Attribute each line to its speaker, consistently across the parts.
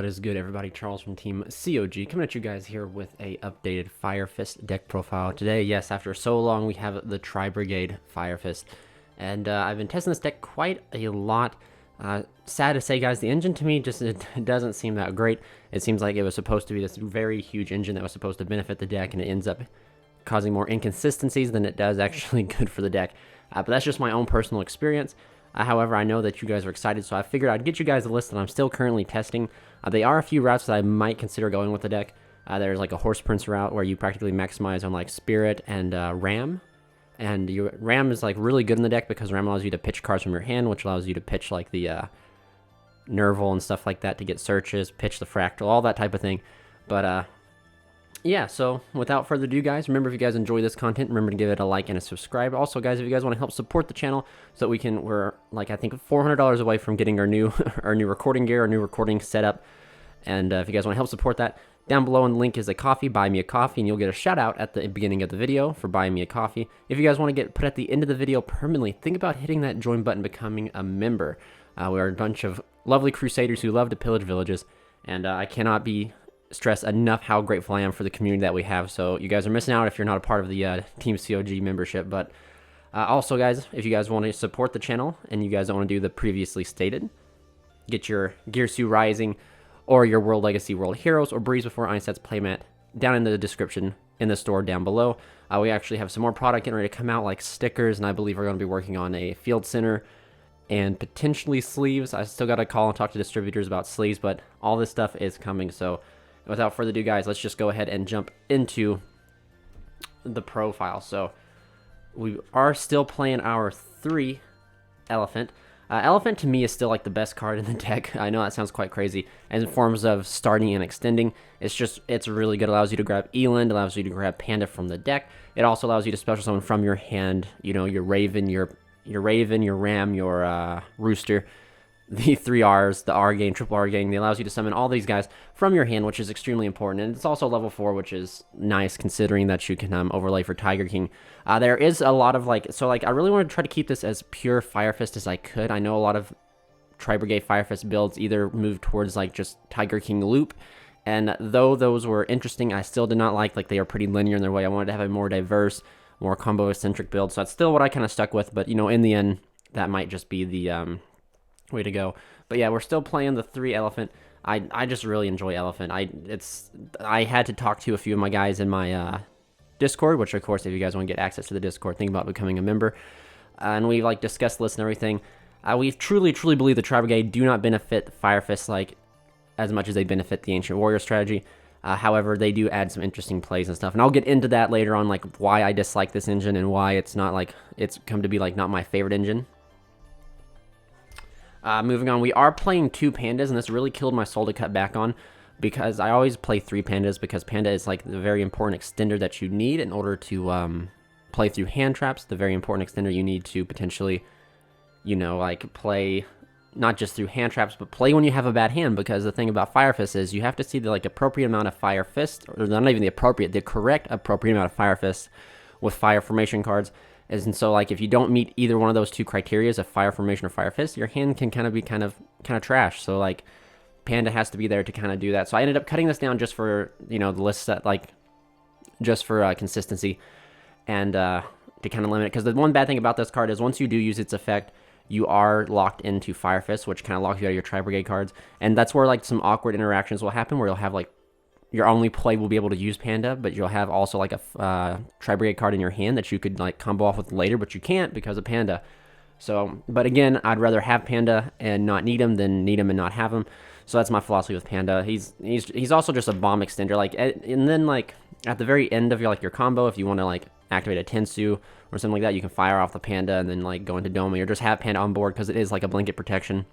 Speaker 1: is good, everybody? Charles from Team COG coming at you guys here with a updated Fire Fist deck profile today. Yes, after so long, we have the Tri-Brigade Fire Fist, and I've been testing this deck quite a lot. Sad to say, guys, the engine to me just it doesn't seem that great. It seems like it was supposed to be this very huge engine that was supposed to benefit the deck, and it ends up causing more inconsistencies than it does actually good for the deck. But that's just my own personal experience. However, I know that you guys are excited, so I figured I'd get you guys a list that I'm still currently testing. There are a few routes that I might consider going with the deck. There's like a Horse Prince route where you practically maximize on like Spirit and Ram. And your Ram is like really good in the deck because Ram allows you to pitch cards from your hand, which allows you to pitch like the Nerval and stuff like that to get searches, pitch the Fractal, all that type of thing. But yeah, so without further ado, guys, remember if you guys enjoy this content, remember to give it a like and a subscribe. Also, guys, if you guys want to help support the channel so that we're like I think $400 away from getting our new recording gear, our new recording setup. And if you guys want to help support that, down below in the link is a coffee, buy me a coffee, and you'll get a shout out at the beginning of the video for buying me a coffee. If you guys want to get put at the end of the video permanently, think about hitting that join button, becoming a member. We are a bunch of lovely crusaders who love to pillage villages, and I cannot stress enough how grateful I am for the community that we have. So you guys are missing out if you're not a part of the Team COG membership. But also, guys, if you guys want to support the channel and you guys don't want to do the previously stated, get your Gearsu Rising or your World Legacy World Heroes or Breeze Before Einstein's playmat down in the description in the store down below. We actually have some more product getting ready to come out, like stickers, and I believe we're going to be working on a Field Center and potentially sleeves. I still got to call and talk to distributors about sleeves, but all this stuff is coming. So without further ado, guys, let's just go ahead and jump into the profile. So we are still playing our 3 Elephant. Elephant to me is still like the best card in the deck. I know that sounds quite crazy. And in forms of starting and extending, it's really good. It allows you to grab Eland, allows you to grab Panda from the deck. It also allows you to special summon from your hand, you know, your Raven, your Ram, your Rooster. The 3 Rs, the R gang, triple R gang, it allows you to summon all these guys from your hand, which is extremely important. And it's also level 4, which is nice considering that you can overlay for Tiger King. There is a lot of I really want to try to keep this as pure Fire Fist as I could. I know a lot of Tri-Brigade Fire Fist builds either move towards like just Tiger King loop. And though those were interesting, I still did not like they are pretty linear in their way. I wanted to have a more diverse, more combo-centric build. So that's still what I kind of stuck with. But, you know, in the end, that might just be the way to go. But yeah, we're still playing the 3 Elephant. I just really enjoy Elephant. I had to talk to a few of my guys in my Discord, which of course, if you guys want to get access to the Discord, think about becoming a member. And we like discussed lists and everything. We truly believe the Tri-Brigade do not benefit Fire Fist like as much as they benefit the Ancient Warrior strategy. However, they do add some interesting plays and stuff, and I'll get into that later on, like why I dislike this engine and why it's not like it's come to be like not my favorite engine. Moving on, we are playing 2 Pandas, and this really killed my soul to cut back on, because I always play 3 Pandas, because Panda is like the very important extender that you need in order to play through hand traps, the very important extender you need to potentially, you know, like play not just through hand traps, but play when you have a bad hand, because the thing about Fire Fist is you have to see the like appropriate amount of Fire Fist, or not even the correct appropriate amount of Fire Fist with Fire Formation cards. And so, like, if you don't meet either one of those 2 criteria, of Fire Formation or Fire Fist, your hand can kind of be kind of trash. So, like, Panda has to be there to kind of do that. So I ended up cutting this down just for, you know, the list set, like, just for consistency and to kind of limit it. Because the one bad thing about this card is once you do use its effect, you are locked into Fire Fist, which kind of locks you out of your Tri-Brigade cards. And that's where, like, some awkward interactions will happen, where you'll have, like, your only play will be able to use Panda, but you'll have also like a Tri-Brigade card in your hand that you could like combo off with later, but you can't because of Panda. So, but again, I'd rather have Panda and not need him than need him and not have him. So that's my philosophy with Panda. He's also just a bomb extender. Like, and then like at the very end of your combo, if you want to like activate a Tensu or something like that, you can fire off the Panda and then like go into Domi or just have Panda on board because it is like a blanket protection.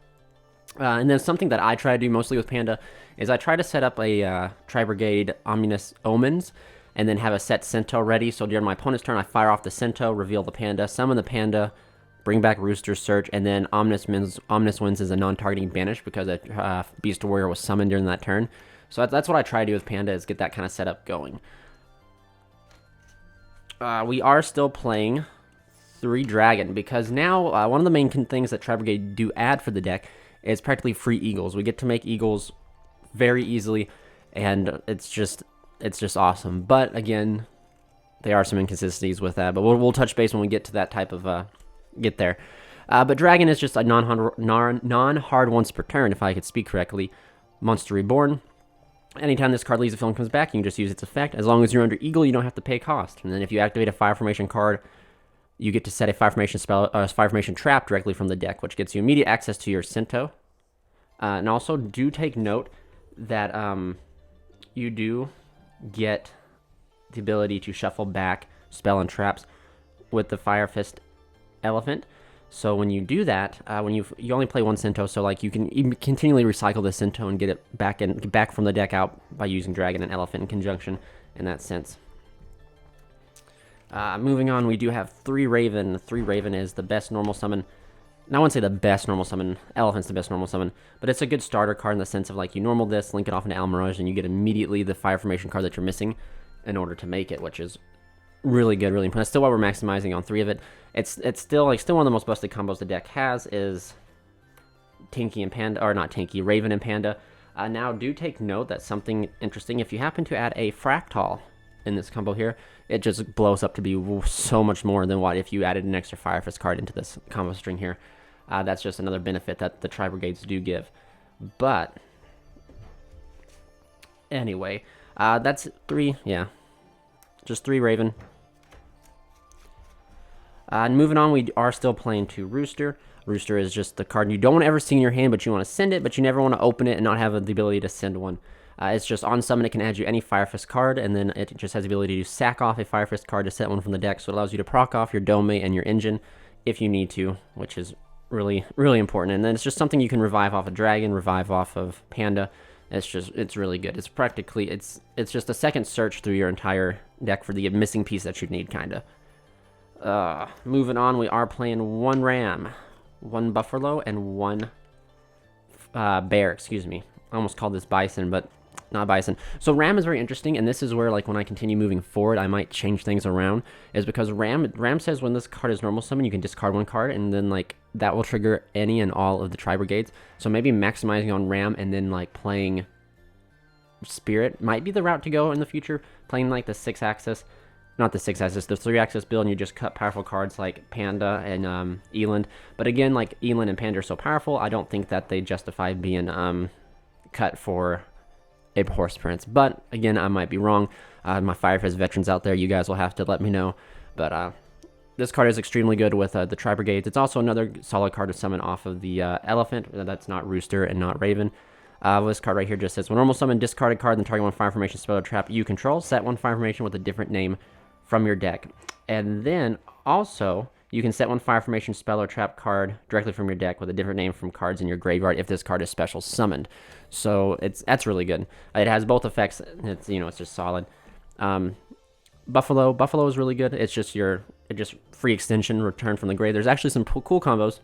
Speaker 1: And then something that I try to do mostly with Panda is I try to set up a Tri-Brigade Ominous Omens and then have a set Cento ready. So during my opponent's turn, I fire off the Cento, reveal the Panda, summon the Panda, bring back Rooster's Search, and then Ominous wins as a non-targeting banish because a Beast Warrior was summoned during that turn. So that's what I try to do with Panda, is get that kind of setup going. We are still playing 3 Dragon because now one of the main things that Tri-Brigade do add for the deck is practically free Eagles. We get to make Eagles very easily, and it's just awesome. But again, there are some inconsistencies with that, but we'll touch base when we get to that type of get there. But Dragon is just a non-hard once per turn, if I could speak correctly. Monster Reborn. Anytime this card leaves the field and comes back, you can just use its effect. As long as you're under Eagle, you don't have to pay cost. And then if you activate a Fire Formation card, you get to set a Fire Formation spell, Fire Formation trap directly from the deck, which gets you immediate access to your Sinto. And also, do take note that you do get the ability to shuffle back spell and traps with the Fire Fist Elephant. So when you do that, when you only play one Sinto, so like you can continually recycle the Sinto and get it back from the deck out by using Dragon and Elephant in conjunction in that sense. Moving on, we do have 3 Raven. 3 Raven is the best normal summon. Now, I wouldn't say the best normal summon. Elephant's the best normal summon, but it's a good starter card in the sense of like you normal this, link it off into Almirage, and you get immediately the Fire Formation card that you're missing in order to make it, which is really good, really important. That's still why we're maximizing on 3 of it. It's still one of the most busted combos the deck has is Tinky and Panda, or not Tinky, Raven and Panda. Now, do take note that something interesting, if you happen to add a Fractal in this combo here, it just blows up to be so much more than what if you added an extra Fire Fist card into this combo string here. That's just another benefit that the Tri-Brigades do give. But anyway, that's 3, yeah. Just 3 Raven. And moving on, we are still playing 2 Rooster. Rooster is just the card you don't ever see in your hand, but you want to send it, but you never want to open it and not have the ability to send one. It's just on summon, it can add you any Fire Fist card, and then it just has the ability to sack off a Fire Fist card to set one from the deck, so it allows you to proc off your Dome and your Engine if you need to, which is really, really important. And then it's just something you can revive off of Dragon, revive off of Panda. It's really good. It's practically, it's just a second search through your entire deck for the missing piece that you need, kind of. Moving on, we are playing 1 Ram, 1 Buffalo, and 1 Bear, excuse me. I almost called this Bison, but not Bison. So Ram is very interesting, and this is where, like, when I continue moving forward, I might change things around, is because Ram says when this card is normal summon, you can discard 1 card, and then, like, that will trigger any and all of the Tri-Brigades. So maybe maximizing on Ram and then, like, playing Spirit might be the route to go in the future, playing, like, the 6-axis. Not the 6-axis, the 3-axis build, and you just cut powerful cards like Panda and Eland. But again, like, Eland and Panda are so powerful, I don't think that they justify being cut for a Horse Prince. But again, I might be wrong. My Fire Fist veterans out there, you guys will have to let me know. But this card is extremely good with the Tri-Brigades. It's also another solid card to summon off of the Elephant. That's not Rooster and not Raven. This card right here just says, when normal summon, discard a card, then target 1 Fire Formation spell or trap you control. Set 1 Fire Formation with a different name from your deck. And then also you can set 1 Fire Formation spell or trap card directly from your deck with a different name from cards in your graveyard if this card is special summoned. So that's really good. It has both effects. It's just solid. Buffalo is really good. It's just free extension, return from the grave. There's actually some cool combos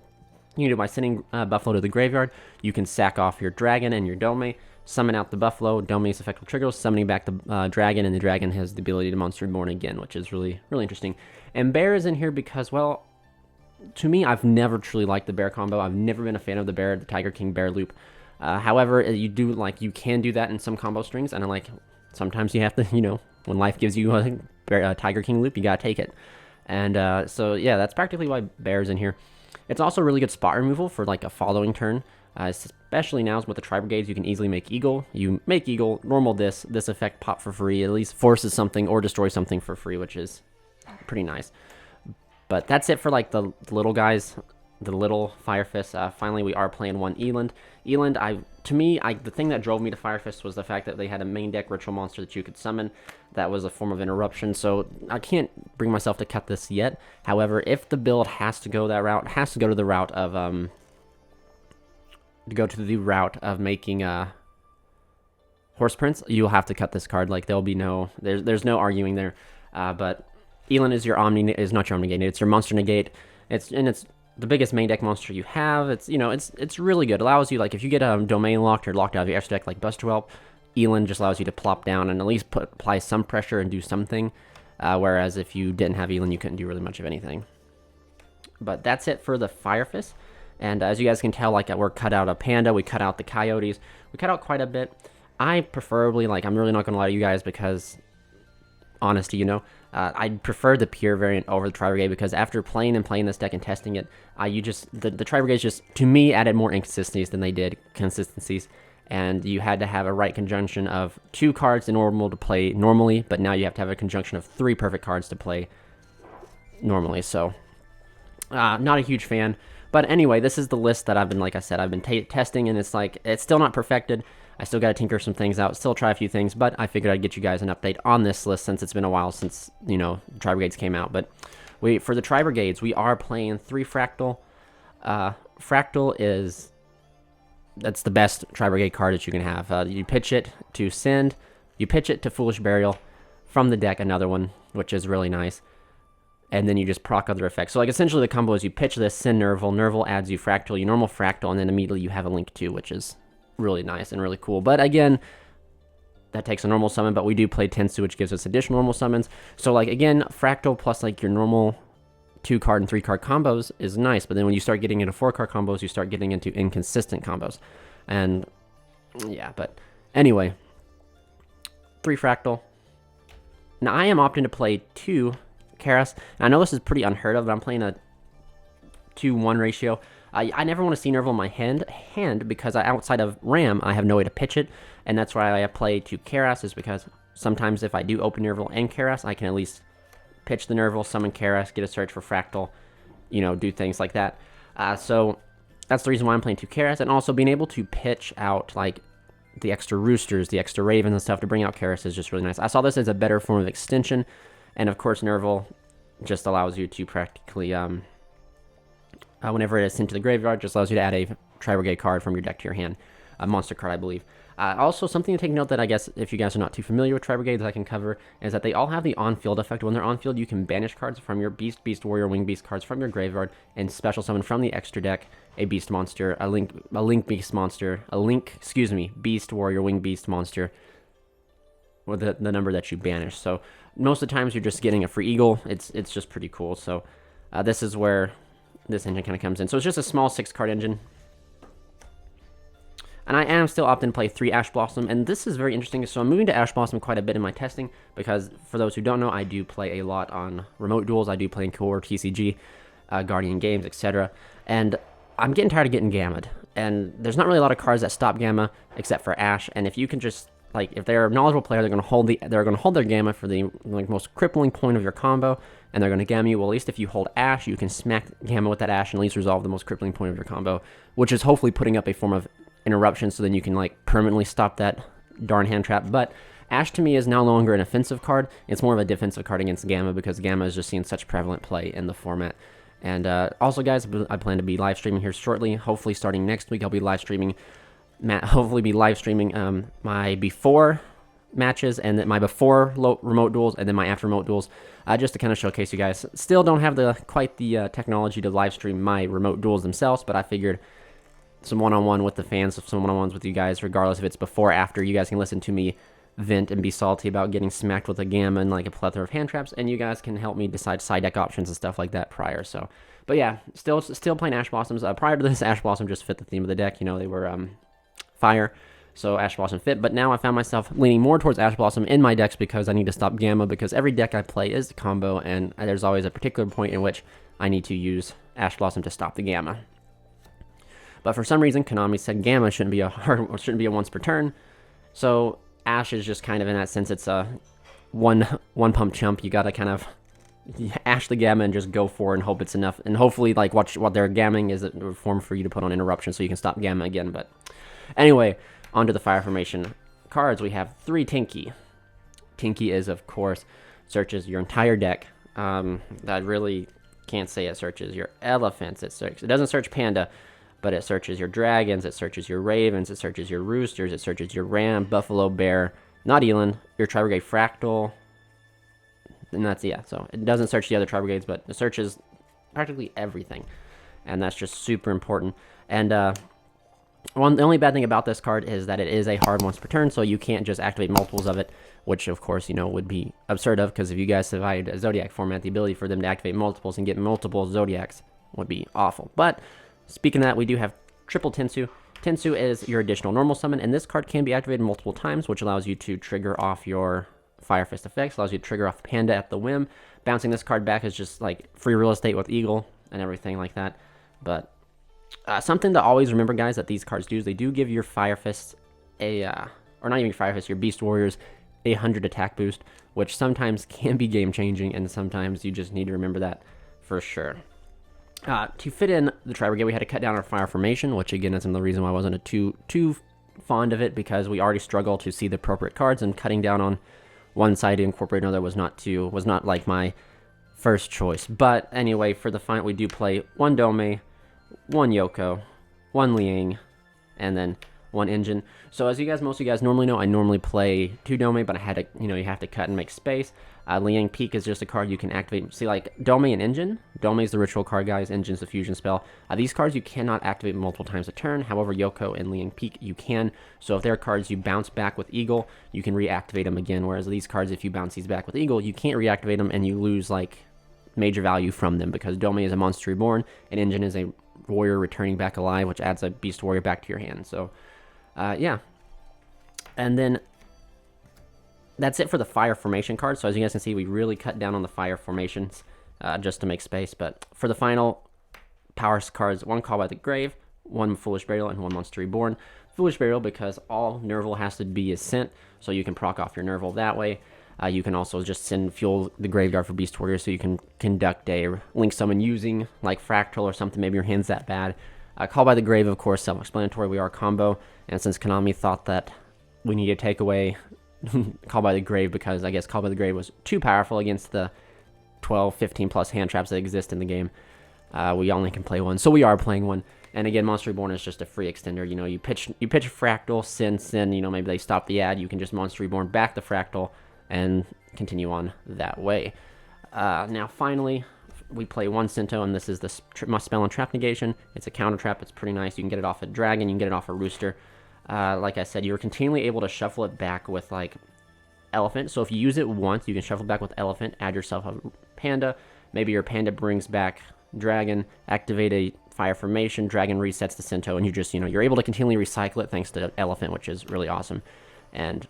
Speaker 1: you can do by sending Buffalo to the graveyard. You can sack off your Dragon and your Dome, summon out the Buffalo, Dome's effect will trigger, summoning back the Dragon, and the Dragon has the ability to Monster Reborn again, which is really, really interesting. And Bear is in here because, well, to me, I've never truly liked the Bear combo. I've never been a fan of the Bear, the Tiger King Bear loop. However, you can do that in some combo strings, and sometimes you have to, when life gives you a Tiger King loop, you gotta take it. And so yeah, that's practically why Bear's in here. It's also really good spot removal for like a following turn. Especially now with the Tri-Brigades, you can easily make Eagle. You make Eagle, normal this effect pop for free, at least forces something or destroys something for free, which is pretty nice. But that's it for like the little guys, the little Fire Fist. Finally, we are playing 1 Eland. Eland, the thing that drove me to Fire Fist was the fact that they had a main deck ritual monster that you could summon. That was a form of interruption, so I can't bring myself to cut this yet. However, if the build has to go that route, it has to go to the route of making Horse Prince, you'll have to cut this card. Like, there'll be there's no arguing there. But Eland is not your Omni Negate. It's your Monster Negate. It's the biggest main deck monster you have. It's really good. It allows you, like, if you get domain locked or locked out of your extra deck like Buster Whelp, Eland just allows you to plop down and at least apply some pressure and do something. Whereas if you didn't have Eland, you couldn't do really much of anything. But that's it for the Fire Fist. And as you guys can tell, like, we're cut out a Panda, we cut out the Coyotes, we cut out quite a bit. I preferably, like, I'm really not going to lie to you guys because, honesty, I prefer the pure variant over the Tri-Brigade because after playing this deck and testing it, the Tri-Brigade just, to me, added more inconsistencies than they did consistencies. And you had to have a right conjunction of 2 cards in order to play normally, but now you have to have a conjunction of 3 perfect cards to play normally. So, not a huge fan. But anyway, this is the list that I've been, like I said, I've been testing, and it's still not perfected. I still got to tinker some things out, still try a few things, but I figured I'd get you guys an update on this list since it's been a while since, Tri-Brigades came out. But for the Tri-Brigades, we are playing 3 Fractal. Fractal that's the best Tri-Brigade card that you can have. You pitch it to Send, you pitch it to Foolish Burial, from the deck another one, which is really nice. And then you just proc other effects. So like essentially the combo is you pitch this, Send Nerval, Nerval adds you Fractal, you normal Fractal, and then immediately you have a Link 2, which is really nice and really cool. But again, that takes a normal summon, but we do play Tensu, which gives us additional normal summons. So like again, Fractal plus like your normal 2-card and 3-card combos is nice, but then when you start getting into 4-card combos, you start getting into inconsistent combos. And yeah, but anyway, 3 Fractal. Now I am opting to play 2 Karas, and I know this is pretty unheard of, but I'm playing a 2-1 ratio. I never want to see Nerval in my hand because outside of Ram, I have no way to pitch it, and that's why I play 2 Karas, is because sometimes if I do open Nerval and Karas, I can at least pitch the Nerval, summon Karas, get a search for Fractal, do things like that. So that's the reason why I'm playing 2 Karas, and also being able to pitch out like the extra Roosters, the extra Ravens and stuff to bring out Karas is just really nice. I saw this as a better form of extension, and of course Nerval just allows you to practically, whenever it is sent to the graveyard, just allows you to add a Tri-Brigade card from your deck to your hand. A monster card, I believe. Also, something to take note that I guess if you guys are not too familiar with Tri-Brigade that I can cover is that they all have the on-field effect. When they're on-field, you can banish cards from your Beast Warrior, Wing Beast cards from your graveyard, and special summon from the extra deck a Beast monster, a Link Beast monster, Beast Warrior, Wing Beast monster, with the number that you banish. So most of the times you're just getting a free Eagle. It's just pretty cool. So this is where this engine kind of comes in. So it's just a small 6-card engine. And I am still opting to play 3 Ash Blossom, and this is very interesting. So I'm moving to Ash Blossom quite a bit in my testing, because for those who don't know, I do play a lot on remote duels. I do play in Core, TCG, Guardian Games, etc. And I'm getting tired of getting gammaed. And there's not really a lot of cards that stop gamma, except for Ash. And if you can just, like, if they're a knowledgeable player, they're going to hold their gamma for the most crippling point of your combo, and they're going to gamma you. Well, at least if you hold Ash, you can smack gamma with that Ash and at least resolve the most crippling point of your combo, which is hopefully putting up a form of interruption, so then you can like permanently stop that darn hand trap. But Ash to me is no longer an offensive card. It's more of a defensive card against Gamma, because Gamma is just seeing such prevalent play in the format. And also, guys, I plan to be live streaming here shortly. Hopefully starting next week, I'll be live streaming my before matches, and then my before remote duels, and then my after remote duels, just to kind of showcase you guys. Still don't have quite the technology to live stream my remote duels themselves, but I figured some one-on-one with the fans, some one-on-ones with you guys, regardless if it's before or after. You guys can listen to me vent and be salty about getting smacked with a Gamma and like a plethora of hand traps, and you guys can help me decide side deck options and stuff like that prior. So, but yeah, still playing Ash Blossoms. Prior to this, Ash Blossom just fit the theme of the deck. They were fire, so Ash Blossom fit. But now I found myself leaning more towards Ash Blossom in my decks because I need to stop Gamma, because every deck I play is a combo, and there's always a particular point in which I need to use Ash Blossom to stop the Gamma. But for some reason, Konami said Gamma shouldn't be a once per turn. So Ash is just kind of, in that sense, it's a one pump chump. You gotta kind of Ash the Gamma and just go for it and hope it's enough. And hopefully, like, what they're gamming is a form for you to put on interruption so you can stop Gamma again. But anyway, onto the Fire Formation cards. We have 3 Tinky. Tinky is, of course, searches your entire deck. I really can't say it searches your elephants. It doesn't search Panda, but it searches your dragons, it searches your ravens, it searches your roosters, it searches your ram, buffalo, bear, not Elon, your Tri-Brigade Fractal, and that's, yeah, so it doesn't search the other Tri-Brigades, but it searches practically everything, and that's just super important. And the only bad thing about this card is that it is a hard once per turn, so you can't just activate multiples of it, which of course, would be absurd of, because if you guys survived a Zodiac format, the ability for them to activate multiples and get multiple Zodiacs would be awful. But speaking of that, we do have triple Tensu. Tensu is your additional normal summon, and this card can be activated multiple times, which allows you to trigger off your Fire Fist effects, allows you to trigger off Panda at the whim. Bouncing this card back is just like free real estate with Eagle and everything like that. But something to always remember, guys, that these cards do is they do give your Fire Fists or not even your Fire Fists, your Beast Warriors, 100 attack boost, which sometimes can be game changing, and sometimes you just need to remember that for sure. To fit in the Tri-Brigade, we had to cut down our fire formation, which again is another reason why I wasn't too fond of it, because we already struggle to see the appropriate cards, and cutting down on one side to incorporate another was not like my first choice. But anyway, for the final, we do play one Dome, one YuGiOh, one Liang, and then one Engine. So as most of you guys normally know, I normally play 2 Dome, but I had to, you have to cut and make space. Liang Peak is just a card you can activate. See, like Dome and Engine. Dome is the ritual card, guys. Engine's the fusion spell. These cards you cannot activate multiple times a turn. However, YuGiOh and Liang Peak you can. So if they're cards you bounce back with Eagle, you can reactivate them again. Whereas these cards, if you bounce these back with Eagle, you can't reactivate them, and you lose like major value from them, because Dome is a monster reborn, and Engine is a warrior returning back alive, which adds a Beast Warrior back to your hand. So yeah. And then that's it for the fire formation cards. So as you guys can see, we really cut down on the fire formations just to make space. But for the final power cards, one Call by the Grave, one Foolish Burial, and one Monster Reborn. Foolish Burial because all Nerval has to be is sent, so you can proc off your Nerval that way. You can also just fuel the graveyard for Beast Warrior, so you can conduct a Link Summon using like Fractal or something. Maybe your hand's that bad. Call by the Grave, of course, self-explanatory. We are combo, and since Konami thought that we need to take away Call by the Grave, because I guess Call by the Grave was too powerful against the 12, 15 plus hand traps that exist in the game, we only can play one, so we are playing one. And again, Monster Reborn is just a free extender. You pitch a Fractal, send, maybe they stop the ad, you can just Monster Reborn back the Fractal and continue on that way. Now finally, we play one Sinto, and this is the spell and trap negation. It's a counter trap. It's pretty nice. You can get it off a dragon, you can get it off a rooster. Like I said, you're continually able to shuffle it back with like elephant. So if you use it once, you can shuffle back with elephant, add yourself a panda. Maybe your panda brings back dragon, activate a fire formation, dragon resets the Sinto, and you just, you're able to continually recycle it thanks to elephant, which is really awesome. And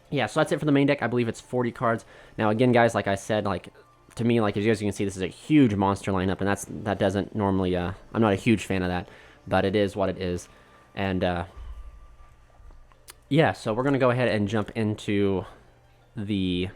Speaker 1: yeah, so that's it for the main deck. I believe it's 40 cards. Now again, guys, like I said, like to me, like as you guys can see, this is a huge monster lineup, and that doesn't normally, I'm not a huge fan of that, but it is what it is. And yeah, so we're going to go ahead and jump into the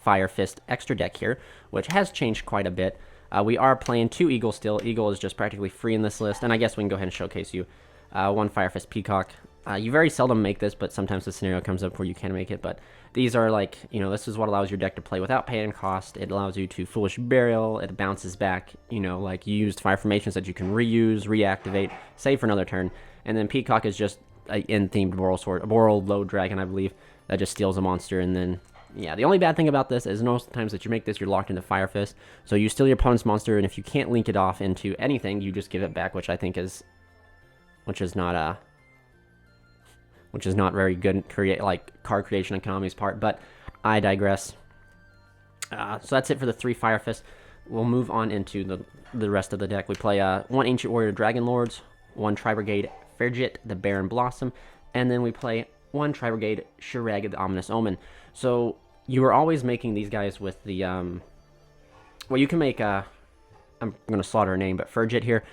Speaker 1: Fire Fist extra deck here, which has changed quite a bit. We are playing 2 Eagle still. Eagle is just practically free in this list, and I guess we can go ahead and showcase you. 1 Fire Fist Peacock. You very seldom make this, but sometimes the scenario comes up where you can make it. But these are like, this is what allows your deck to play without paying cost. It allows you to Foolish Burial. It bounces back, like used fire formations that you can reuse, reactivate, save for another turn. And then Peacock is just an in-themed Boral Low Dragon, I believe, that just steals a monster. And then, yeah, the only bad thing about this is most times that you make this, you're locked into Fire Fist. So you steal your opponent's monster, and if you can't link it off into anything, you just give it back, which I think is, which is not very good card creation on Konami's part. But I digress. So that's it for the 3 Fire Fists. We'll move on into the rest of the deck. We play 1 Ancient Warrior Dragon Lords, 1 Tri-Brigade Fergit the Barren Blossom, and then we play 1 Tri-Brigade Shireg the Ominous Omen. So you were always making these guys with the well, you can make I'm gonna slaughter a name, but Fergit here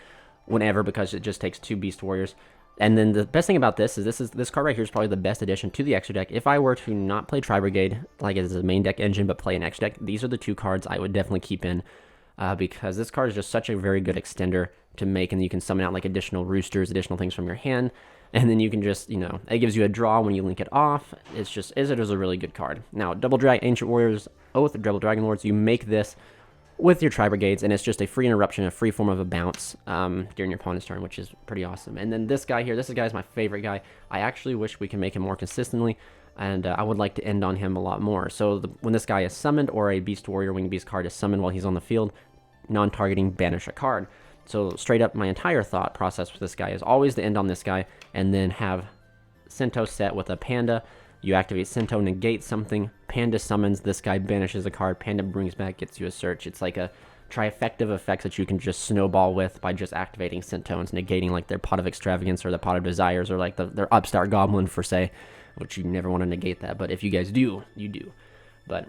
Speaker 1: whenever, because it just takes 2 Beast Warriors. And then the best thing about this is this card right here is probably the best addition to the extra deck. If I were to not play Tri-Brigade like as a main deck engine, but play an extra deck, these are the 2 cards I would definitely keep in, because this card is just such a very good extender to make, and you can summon out like additional roosters, additional things from your hand, and then you can just, it gives you a draw when you link it off. It is a really good card. Now, Ancient Warriors Oath, Double Dragon Lords, you make this with your Tri-Brigades, and it's just a free interruption, a free form of a bounce during your opponent's turn, which is pretty awesome. And then this guy here, this guy is my favorite guy. I actually wish we can make him more consistently, and I would like to end on him a lot more. So when this guy is summoned, or a Beast Warrior Winged Beast card is summoned while he's on the field, non-targeting, banish a card. So straight up, my entire thought process with this guy is always to end on this guy, and then have Sinto set with a Panda. You activate Sinto, negate something, Panda summons, this guy banishes a card, Panda brings back, gets you a search. It's like a trifecta effects that you can just snowball with by just activating Centones, negating like their Pot of Extravagance or the Pot of Desires, or like their Upstart Goblin for say, which you never want to negate that. But if you guys do, you do. But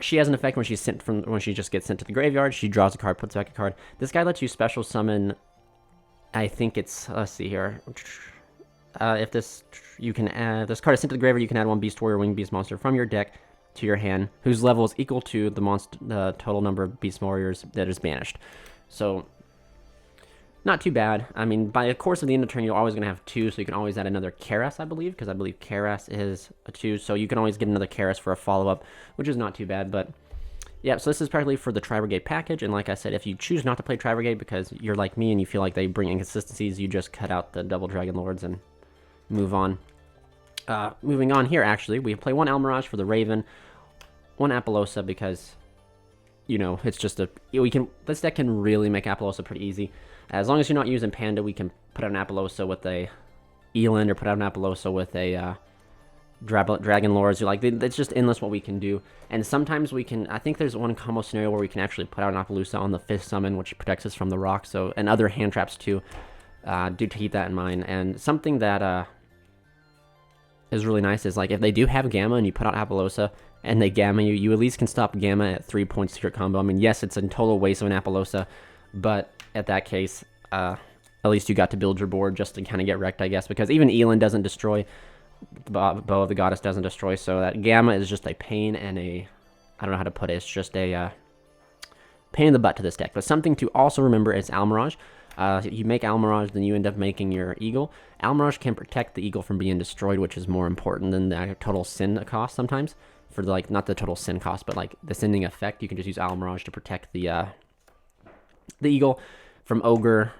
Speaker 1: she has an effect when when she just gets sent to the graveyard. She draws a card, puts back a card. This guy lets you special summon. I think it's, let's see here. If this card is sent to the graveyard, you can add one Beast Warrior Winged Beast monster from your deck to your hand, whose level is equal to the total number of Beast Warriors that is banished. So, not too bad. I mean, by the course of the end of turn, you're always going to have 2, so you can always add another Karas, I believe, because I believe Karas is a 2, so you can always get another Karas for a follow-up, which is not too bad. But yeah, so this is practically for the Tri-Brigade package, and like I said, if you choose not to play Tri-Brigade because you're like me and you feel like they bring inconsistencies, you just cut out the double Dragon Lords and move on. Moving on here, actually, we play 1 Almirage for the Raven, 1 Apollousa because, you know, it's just this deck can really make Apollousa pretty easy. As long as you're not using Panda, we can put out an Apollousa with a Eland or put out an Apollousa with a Dragon Lords. It's just endless what we can do. And sometimes we can, I think there's one combo scenario where we can actually put out an Apollousa on the 5th summon, which protects us from the rock, so, and other hand traps too. Do keep that in mind. And something that is really nice is, like, if they do have Gamma and you put out Apollousa and they Gamma you, you at least can stop Gamma at 3 points to your combo. I mean, yes, it's a total waste of an Apollousa, but at that case, at least you got to build your board just to kind of get wrecked, I guess, because even Eland doesn't destroy, Bow of the Goddess doesn't destroy, so that Gamma is just a pain and I don't know how to put it, it's just a pain in the butt to this deck. But something to also remember is Almirage. You make Almirage, then you end up making your Eagle. Almirage can protect the Eagle from being destroyed, which is more important than the total sin cost sometimes. For like, not the total sin cost, but like the sending effect, you can just use Almirage to protect the Eagle from Ogre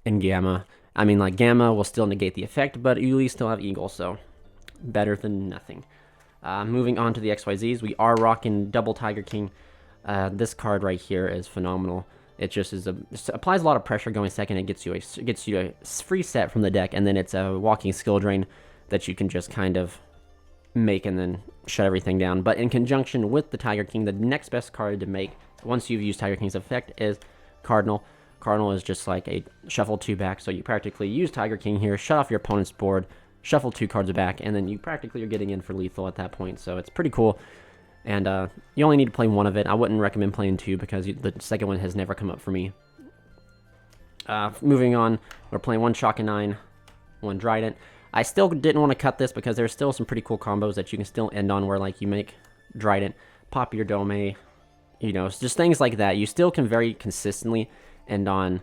Speaker 1: and Gamma. I mean, like, Gamma will still negate the effect, but you at least still have Eagle, so better than nothing. Moving on to the XYZs, we are rocking Double Tiger King. This card right here is phenomenal. It just applies a lot of pressure going second. It gets you a free set from the deck, and then it's a walking skill drain that you can just kind of make and then shut everything down. But in conjunction with the Tiger King, the next best card to make once you've used Tiger King's effect is Cardinal. Cardinal is just like a shuffle 2 back, so you practically use Tiger King here, shut off your opponent's board, shuffle 2 cards back, and then you practically are getting in for lethal at that point. So it's pretty cool. And you only need to play 1 of it. I wouldn't recommend playing 2 because the second one has never come up for me. Moving on, we're playing 1 Shock and 9, 1 Trident. I still didn't want to cut this because there's still some pretty cool combos that you can still end on, where like you make Trident, pop your Dome, you know, just things like that. You still can very consistently end on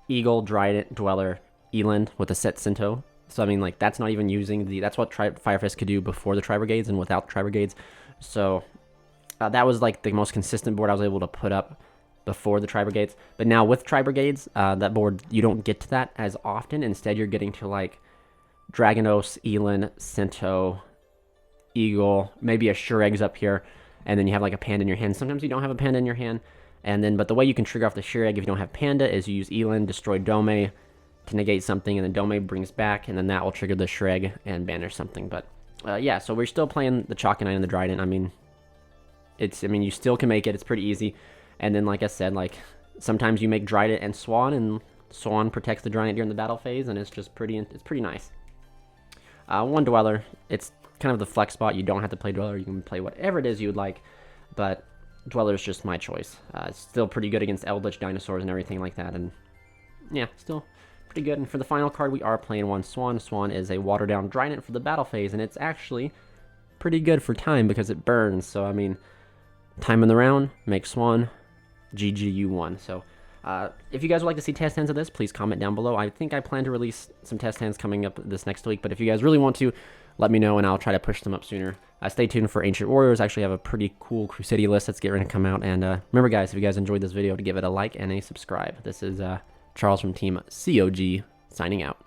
Speaker 1: Eagle, Trident, Dweller, Eland with a set Cento. So I mean, like, that's not even using that's what Fire Fist could do before the Tri-Brigades and without Tri-Brigades. So that was like the most consistent board I was able to put up before the Tri-Brigades. But now with Tri-Brigades, that board, you don't get to that as often. Instead, you're getting to like Dragonos, Eland, Cento, Eagle, maybe a Sure Eggs up here, and then you have like a Panda in your hand. Sometimes you don't have a Panda in your hand, and then, but the way you can trigger off the Sure Egg if you don't have Panda is you use Eland, destroy Dome to negate something, and then Dome brings back, and then that will trigger the Sure Egg and banish something. But yeah, so we're still playing the Chalk and 9 and the Trident. I mean, you still can make it. It's pretty easy. And then, like I said, like, sometimes you make Trident and Swan, and Swan protects the Trident during the battle phase, and it's just pretty nice. 1 Dweller, it's kind of the flex spot. You don't have to play Dweller. You can play whatever it is you would like, but Dweller is just my choice. It's still pretty good against Eldritch Dinosaurs and everything like that, and yeah, still pretty good. And for the final card, we are playing 1 Swan. Swan is a watered-down Trident for the battle phase, and it's actually pretty good for time because it burns. So, I mean, time in the round, make Swan, GG, you won. So, if you guys would like to see test hands of this, please comment down below. I think I plan to release some test hands coming up this next week, but if you guys really want to, let me know, and I'll try to push them up sooner. Stay tuned for Ancient Warriors. I actually have a pretty cool Crusadia list that's getting ready to come out. And remember, guys, if you guys enjoyed this video, to give it a like and a subscribe. This is Charles from Team COG, signing out.